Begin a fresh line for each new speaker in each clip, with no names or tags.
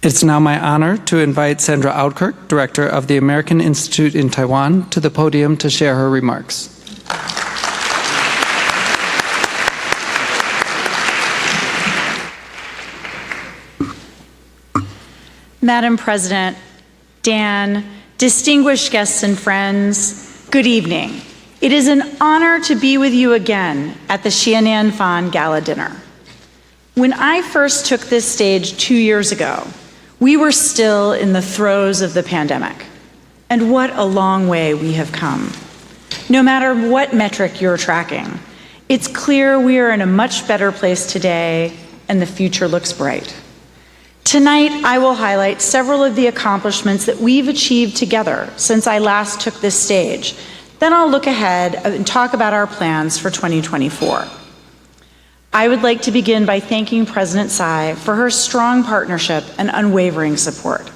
It's now my honor to invite Sandra Oudkirk, Director of the American Institute in Taiwan, to the podium to share her remarks.
Madam President, Dan, distinguished guests and friends, good evening. It is an honor to be with you again at the Hsieh Nien Gala Dinner. When I first took this stage 2 years ago, we were still in the throes of the pandemic. And what a long way we have come. No matter what metric you're tracking, it's clear we are in a much better place today and the future looks bright. Tonight, I will highlight several of the accomplishments that we've achieved together since I last took this stage. Then I'll look ahead and talk about our plans for 2024. I would like to begin by thanking President Hsieh for her strong partnership and unwavering support.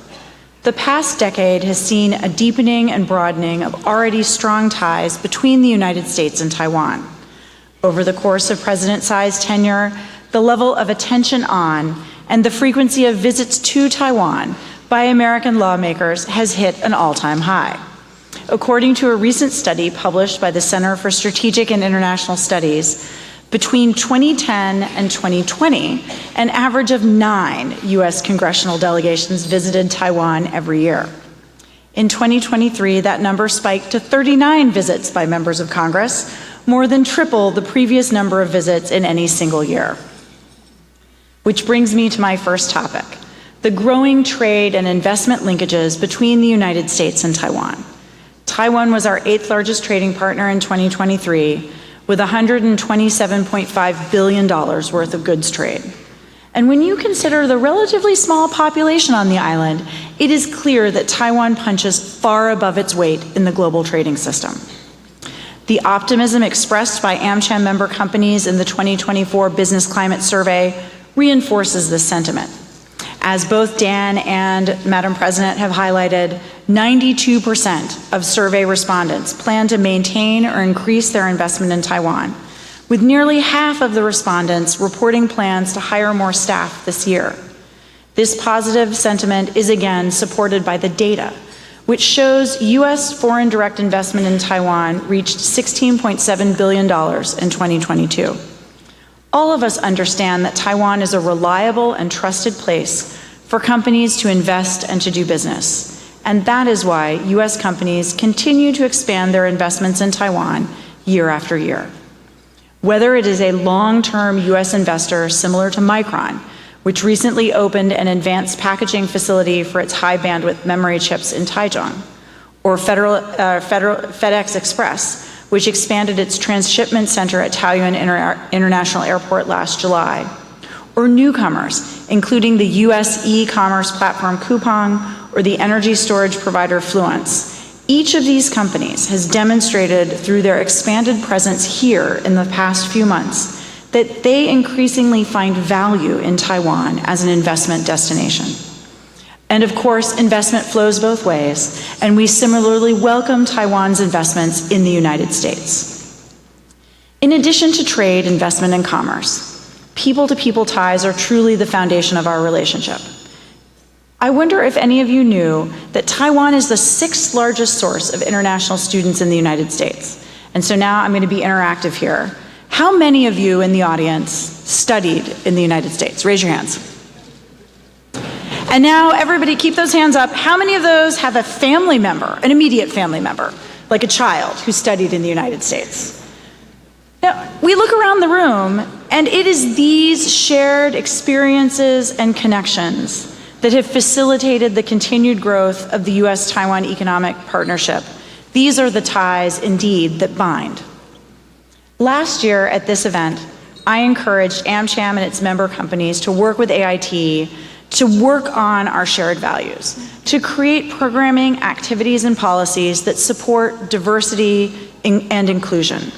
The past decade has seen a deepening and broadening of already strong ties between the United States and Taiwan. Over the course of President Hsieh's tenure, the level of attention on and the frequency of visits to Taiwan by American lawmakers has hit an all-time high. According to a recent study published by the Center for Strategic and International Studies, between 2010 and 2020, an average of 9 U.S. congressional delegations visited Taiwan every year. In 2023, that number spiked to 39 visits by members of Congress, more than triple the previous number of visits in any single year. Which brings me to my first topic, the growing trade and investment linkages between the United States and Taiwan. Taiwan was our 8th largest trading partner in 2023, with $127.5 billion worth of goods trade. And when you consider the relatively small population on the island, it is clear that Taiwan punches far above its weight in the global trading system. The optimism expressed by AmCham member companies in the 2024 Business Climate Survey reinforces this sentiment. As both Dan and Madam President have highlighted, 92% of survey respondents plan to maintain or increase their investment in Taiwan, with nearly half of the respondents reporting plans to hire more staff this year. This positive sentiment is again supported by the data, which shows U.S. foreign direct investment in Taiwan reached $16.7 billion in 2022. All of us understand that Taiwan is a reliable and trusted place for companies to invest and to do business. And that is why U.S. companies continue to expand their investments in Taiwan year after year. Whether it is a long-term U.S. investor similar to Micron, which recently opened an advanced packaging facility for its high-bandwidth memory chips in Taichung, or FedEx Express, which expanded its transshipment center at Taoyuan International Airport last July, or newcomers, including the U.S. e-commerce platform Coupang or the energy storage provider Fluence. Each of these companies has demonstrated through their expanded presence here in the past few months that they increasingly find value in Taiwan as an investment destination. And of course, investment flows both ways, and we similarly welcome Taiwan's investments in the United States. In addition to trade, investment, and commerce, people-to-people ties are truly the foundation of our relationship. I wonder if any of you knew that Taiwan is the 6th largest source of international students in the United States. And so now I'm going to be interactive here. How many of you in the audience studied in the United States? Raise your hands. And now everybody keep those hands up. How many of those have a family member, an immediate family member, like a child who studied in the United States? Now, we look around the room, and it is these shared experiences and connections that have facilitated the continued growth of the U.S.-Taiwan economic partnership. These are the ties, indeed, that bind. Last year at this event, I encouraged AmCham and its member companies to work with AIT to work on our shared values, to create programming, activities, and policies that support diversity and inclusion.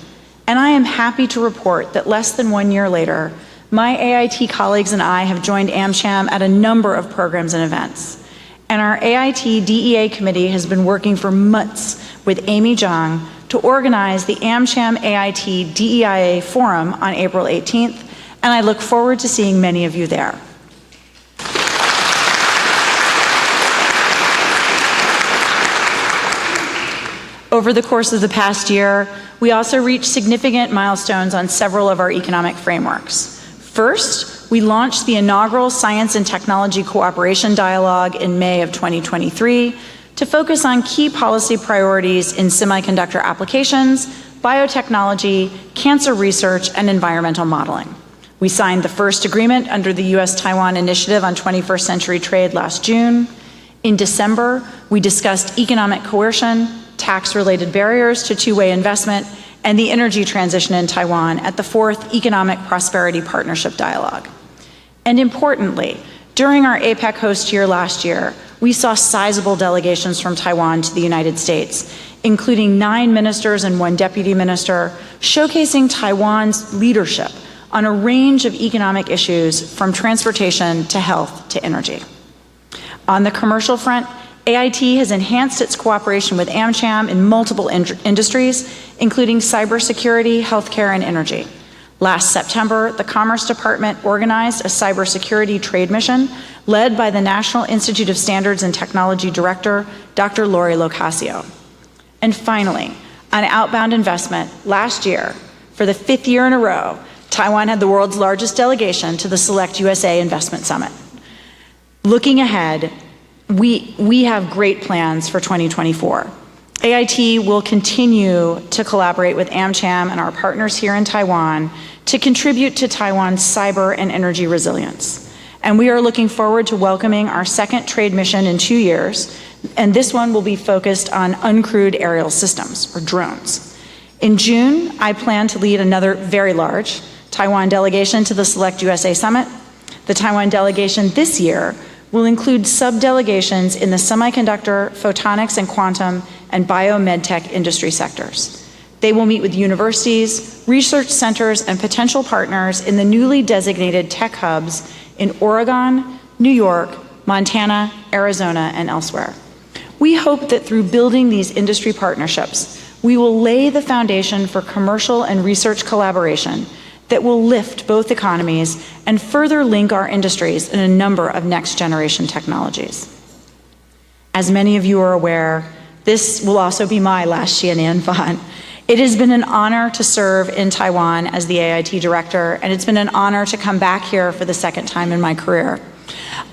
And I am happy to report that less than 1 year later, my AIT colleagues and I have joined AmCham at a number of programs and events. And our AIT DEA committee has been working for months with Amy Zhang to organize the AmCham AIT DEIA Forum on April 18th, and I look forward to seeing many of you there. Over the course of the past year, we also reached significant milestones on several of our economic frameworks. First, we launched the inaugural Science and Technology Cooperation Dialogue in May of 2023 to focus on key policy priorities in semiconductor applications, biotechnology, cancer research, and environmental modeling. We signed the first agreement under the U.S.-Taiwan Initiative on 21st Century Trade last June. In December, we discussed economic coercion, tax-related barriers to two-way investment, and the energy transition in Taiwan at the fourth Economic Prosperity Partnership Dialogue. And importantly, during our APEC host year last year, we saw sizable delegations from Taiwan to the United States, including 9 ministers and 1 deputy minister, showcasing Taiwan's leadership on a range of economic issues from transportation to health to energy. On the commercial front, AIT has enhanced its cooperation with AmCham in multiple industries, including cybersecurity, healthcare, and energy. Last September, the Commerce Department organized a cybersecurity trade mission led by the National Institute of Standards and Technology Director, Dr. Lori Locascio. And finally, on outbound investment, last year, for the 5th year in a row, Taiwan had the world's largest delegation to the Select USA Investment Summit. Looking ahead, we have great plans for 2024. AIT will continue to collaborate with AmCham and our partners here in Taiwan to contribute to Taiwan's cyber and energy resilience. And we are looking forward to welcoming our second trade mission in 2 years, and this one will be focused on uncrewed aerial systems, or drones. In June, I plan to lead another very large Taiwan delegation to the Select USA Summit. The Taiwan delegation this year will include sub-delegations in the semiconductor, photonics and quantum, and biomedtech industry sectors. They will meet with universities, research centers, and potential partners in the newly designated tech hubs in Oregon, New York, Montana, Arizona, and elsewhere. We hope that through building these industry partnerships, we will lay the foundation for commercial and research collaboration that will lift both economies and further link our industries in a number of next-generation technologies. As many of you are aware, this will also be my last Hsieh Nien Fan. It has been an honor to serve in Taiwan as the AIT director, and it's been an honor to come back here for the second time in my career.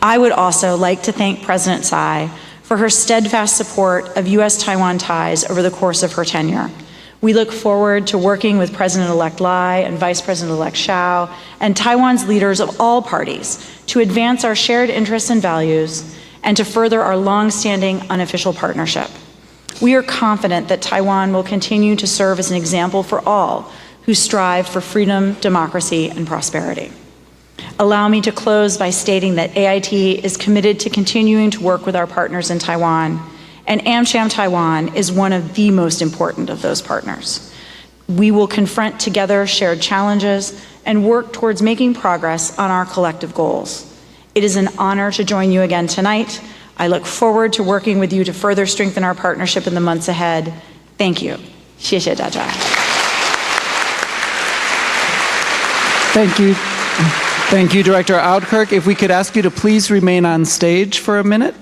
I would also like to thank President Tsai for her steadfast support of U.S.-Taiwan ties over the course of her tenure. We look forward to working with President-elect Lai and Vice President-elect Hsiao and Taiwan's leaders of all parties to advance our shared interests and values and to further our long-standing unofficial partnership. We are confident that Taiwan will continue to serve as an example for all who strive for freedom, democracy, and prosperity. Allow me to close by stating that AIT is committed to continuing to work with our partners in Taiwan, and AmCham Taiwan is one of the most important of those partners. We will confront together shared challenges and work towards making progress on our collective goals. It is an honor to join you again tonight. I look forward to working with you to further strengthen our partnership in the months ahead. Thank you. 谢谢大家.
Thank you. Thank you, Director Oudkirk. If we could ask you to please remain on stage for a minute.